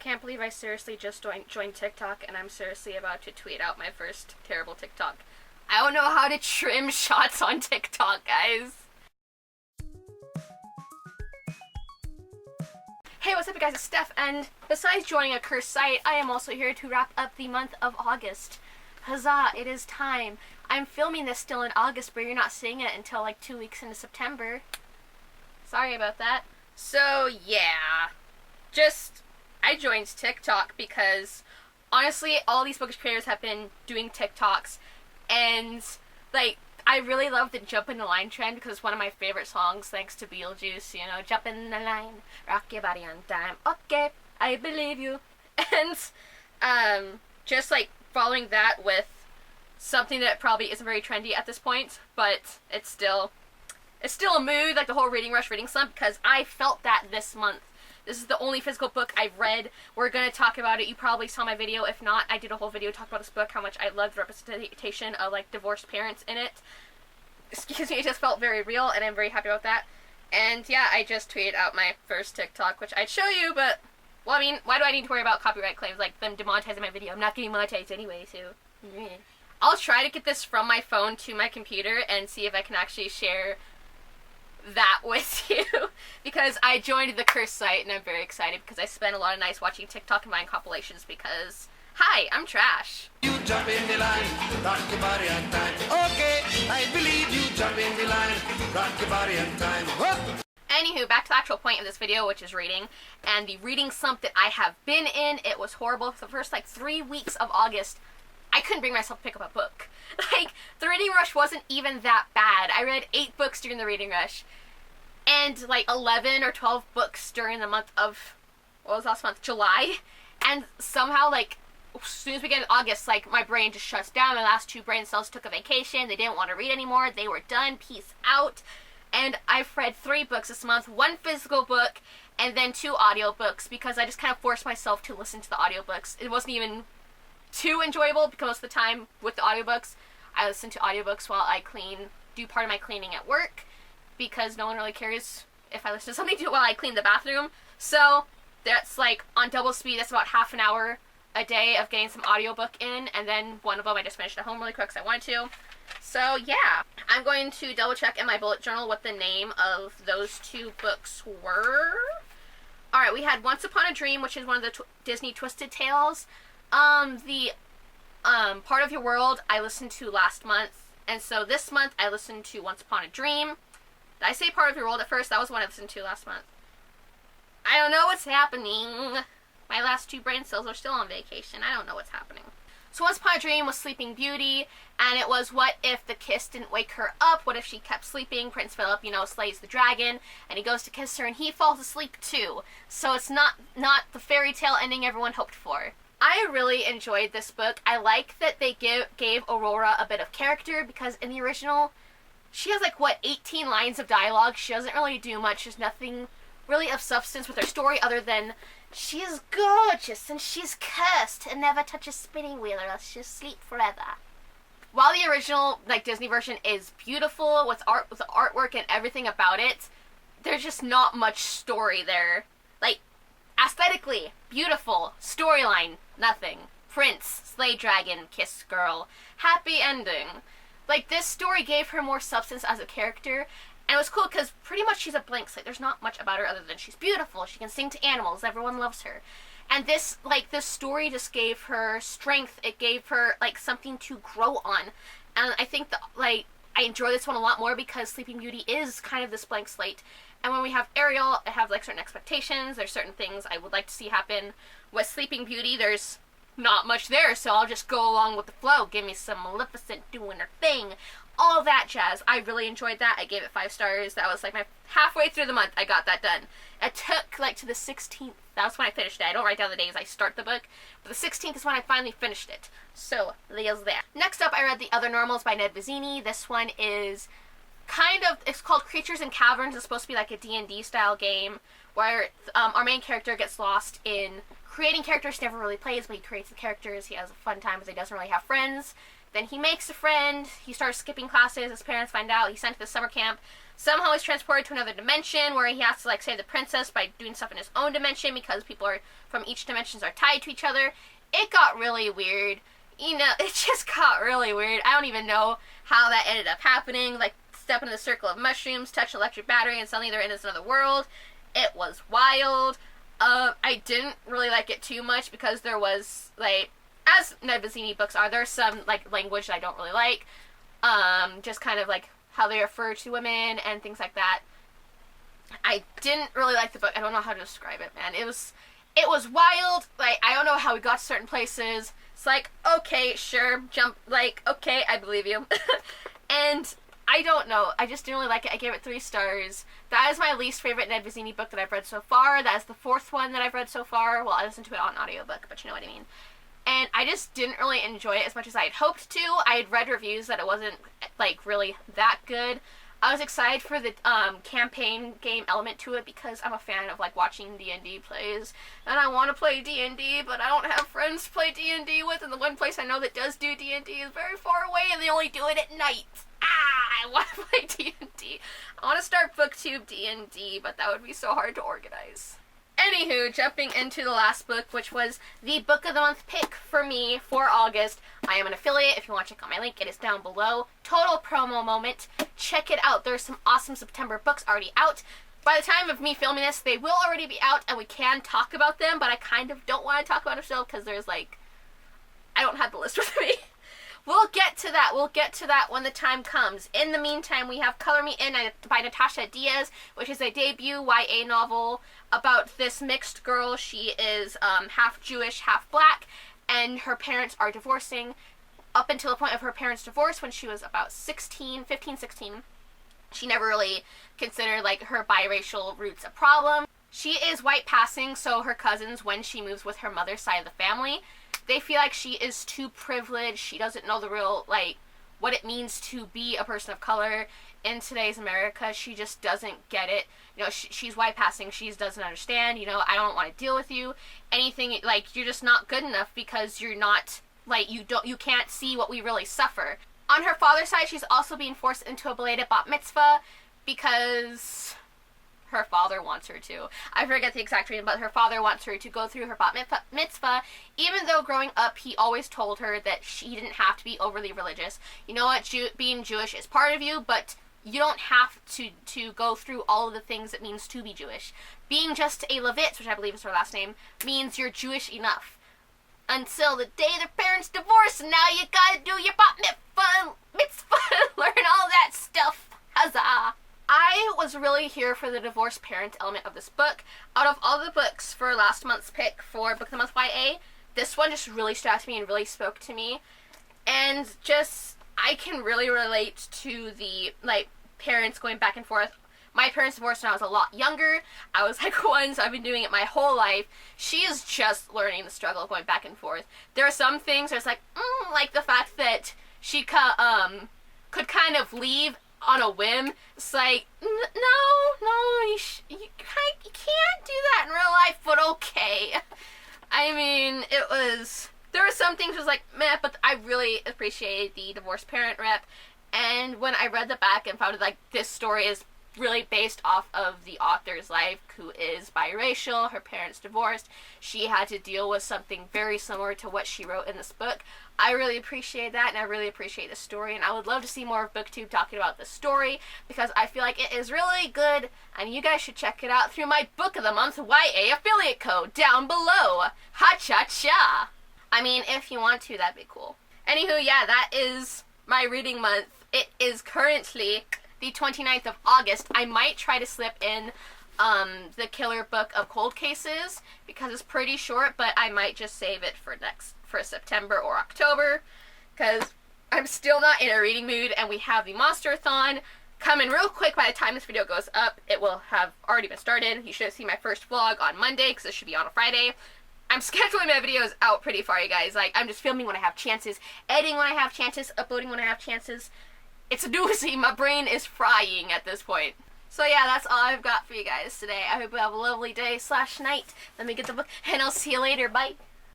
can't believe I seriously just joined TikTok, and I'm seriously about to tweet out my first terrible TikTok. I don't know how to trim shots on TikTok, guys. Hey, what's up, you guys? It's Steph, and besides joining a cursed site, I am also here to wrap up the month of August. Huzzah, it is time. I'm filming this still in August, but you're not seeing it until like 2 weeks into September. Sorry about that. So, yeah. I joined TikTok because, honestly, all these bookish creators have been doing TikToks, and, like, I really love the Jump in the Line trend because it's one of my favorite songs, thanks to Beetlejuice, you know, jump in the line, rock your body on time, okay, I believe you. And, just, like, following that with something that probably isn't very trendy at this point, but it's still a mood, like the whole reading rush, reading slump, because I felt that this month. This is the only physical book I've read. We're going to talk about it. You probably saw my video. If not, I did a whole video talking about this book, how much I loved the representation of, like, divorced parents in it. Excuse me, it just felt very real, and I'm very happy about that. And, yeah, I just tweeted out my first TikTok, which I'd show you, but, well, I mean, why do I need to worry about copyright claims, like them demonetizing my video? I'm not getting monetized anyway, so, yeah. I'll try to get this from my phone to my computer and see if I can actually share that with you, because I joined the cursed site and I'm very excited because I spent a lot of nights watching TikTok and buying compilations because, hi, I'm trash. You jump in the line, rock your body on time. Okay, I believe you jump in the line, rock your body on time. Whoop. Anywho, back to the actual point of this video, which is reading, and the reading slump that I have been in. It was horrible. For the first, like, 3 weeks of August, I couldn't bring myself to pick up a book. Like, the reading rush wasn't even that bad. I read 8 books during the reading rush, and like 11 or 12 books during the month of, what was last month? July. And somehow, like, as soon as we get in August, like, my brain just shuts down. My last 2 brain cells took a vacation. They didn't want to read anymore. They were done. Peace out. And I've read 3 books this month, 1 physical book, and then 2 audiobooks, because I just kind of forced myself to listen to the audiobooks. It wasn't even too enjoyable because most of the time with the audiobooks, I listen to audiobooks while I do part of my cleaning at work, because no one really cares if I listen to something while I clean the bathroom. So that's like on double speed. That's about half an hour a day of getting some audiobook in, and then one of them I just finished at home really quick because I wanted to. So yeah, I'm going to double check in my bullet journal what the name of those 2 books were. Alright, we had Once Upon a Dream, which is one of the Disney Twisted Tales. The Part of Your World I listened to last month, and so this month I listened to Once Upon a Dream. Did I say Part of Your World at first? That was one I listened to last month. I don't know what's happening. My last 2 brain cells are still on vacation. I don't know what's happening. So Once Upon a Dream was Sleeping Beauty, and it was what if the kiss didn't wake her up? What if she kept sleeping? Prince Philip, you know, slays the dragon, and he goes to kiss her, and he falls asleep too. So it's not the fairy tale ending everyone hoped for. I really enjoyed this book. I like that they gave Aurora a bit of character, because in the original, she has like, what, 18 lines of dialogue. She doesn't really do much. There's nothing really of substance with her story other than she is gorgeous and she's cursed and never touch a spinning wheel or else she'll sleep forever. While the original, like, Disney version is beautiful with the artwork and everything about it, there's just not much story there. Like, aesthetically, beautiful. Storyline, nothing. Prince, slay dragon, kiss girl. Happy ending. Like, this story gave her more substance as a character, and it was cool because pretty much she's a blank slate. There's not much about her other than she's beautiful. She can sing to animals. Everyone loves her. And this story just gave her strength. It gave her, like, something to grow on. And I think that, like, I enjoy this one a lot more because Sleeping Beauty is kind of this blank slate. And when we have Ariel, I have, like, certain expectations. There's certain things I would like to see happen. With Sleeping Beauty, there's not much there, so I'll just go along with the flow. Give me some Maleficent doing her thing. All that jazz. I really enjoyed that. I gave it 5 stars. That was, like, my halfway through the month, I got that done. It took, like, to the 16th. That was when I finished it. I don't write down the days I start the book, but the 16th is when I finally finished it. So, there's that. Next up, I read The Other Normals by Ned Vizzini. This one is kind of, it's called Creatures in Caverns. It's supposed to be like a D&D style game where our main character gets lost in creating characters he never really plays, but he creates the characters. He has a fun time because he doesn't really have friends. Then he makes a friend. He starts skipping classes. His parents find out. He's sent to the summer camp. Somehow he's transported to another dimension where he has to like save the princess by doing stuff in his own dimension because people are from each dimensions are tied to each other. It got really weird. You know, it just got really weird. I don't even know how that ended up happening. Like, step into the circle of mushrooms, touch an electric battery, and suddenly they're in this another world. It was wild. I didn't really like it too much because there was, like, as Ned Vizzini books are, there's some, like, language that I don't really like. Just kind of, like, how they refer to women and things like that. I didn't really like the book. I don't know how to describe it, man. It was wild. Like, I don't know how we got to certain places. It's like, okay, sure, jump, like, okay, I believe you. And I don't know. I just didn't really like it. I gave it 3 stars. That is my least favorite Ned Vizzini book that I've read so far. That is the 4th one that I've read so far. Well, I listened to it on audiobook, but you know what I mean. And I just didn't really enjoy it as much as I had hoped to. I had read reviews that it wasn't, like, really that good. I was excited for the campaign game element to it because I'm a fan of, like, watching D&D plays. And I want to play D&D, but I don't have friends to play D&D with. And the one place I know that does do D&D is very far away, and they only do it at night. I want to play D&D. I want to start BookTube D&D, but that would be so hard to organize. Anywho, jumping into the last book, which was the Book of the Month pick for me for August. I am an affiliate. If you want to check out my link, it is down below. Total promo moment. Check it out. There's some awesome September books already out. By the time of me filming this, they will already be out, and we can talk about them, but I kind of don't want to talk about it still, because there's, like, I don't have the list with me. We'll get to that. We'll get to that when the time comes. In the meantime, we have Color Me In by Natasha Diaz, which is a debut YA novel about this mixed girl. She is half Jewish, half black, and her parents are divorcing. Up until the point of her parents' divorce when she was about 15, 16, she never really considered, like, her biracial roots a problem. She is white passing, so her cousins, when she moves with her mother's side of the family, they feel like she is too privileged. She doesn't know the real, like, what it means to be a person of color in today's America. She just doesn't get it. You know, she's white passing. She doesn't understand. You know, I don't want to deal with you. Anything, like, you're just not good enough because you're not, like, you can't see what we really suffer. On her father's side, she's also being forced into a belated bat mitzvah because her father wants her to. I forget the exact reason, but her father wants her to go through her bat mitzvah, even though growing up he always told her that she didn't have to be overly religious. You know what, being Jewish is part of you, but you don't have to go through all of the things it means to be Jewish. Being just a Levitz, which I believe is her last name, means you're Jewish enough. Until the day their parents divorce, and now you gotta do your bat mitzvah, learn all that stuff. Huzzah! I was really here for the divorced parent element of this book. Out of all the books for last month's pick for Book of the Month YA, this one just really stood out to me and really spoke to me. And just, I can really relate to the, like, parents going back and forth. My parents divorced when I was a lot younger. I was like 1, so I've been doing it my whole life. She is just learning the struggle of going back and forth. There are some things where it's like the fact that she could kind of leave on a whim. It's like, no, you can't do that in real life, but okay. I mean, there were some things that was like, meh, but I really appreciated the divorced parent rep. And when I read the back and found like this story is really based off of the author's life, who is biracial, her parents divorced, she had to deal with something very similar to what she wrote in this book. I really appreciate that, and I really appreciate the story, and I would love to see more of BookTube talking about the story, because I feel like it is really good, and you guys should check it out through my Book of the Month YA affiliate code down below. Ha-cha-cha! I mean, if you want to, that'd be cool. Anywho, yeah, that is my reading month. It is currently the 29th of August. I might try to slip in the killer book of Cold Cases because it's pretty short, but I might just save it for September or October because I'm still not in a reading mood, and we have the Monster-a-thon coming real quick. By the time this video goes up, it will have already been started. You should have seen my first vlog on Monday because this should be on a Friday. I'm scheduling my videos out pretty far, you guys. Like, I'm just filming when I have chances, editing when I have chances, uploading when I have chances. It's a doozy. My brain is frying at this point. So yeah, that's all I've got for you guys today. I hope you have a lovely day / night. Let me get the book, and I'll see you later. Bye.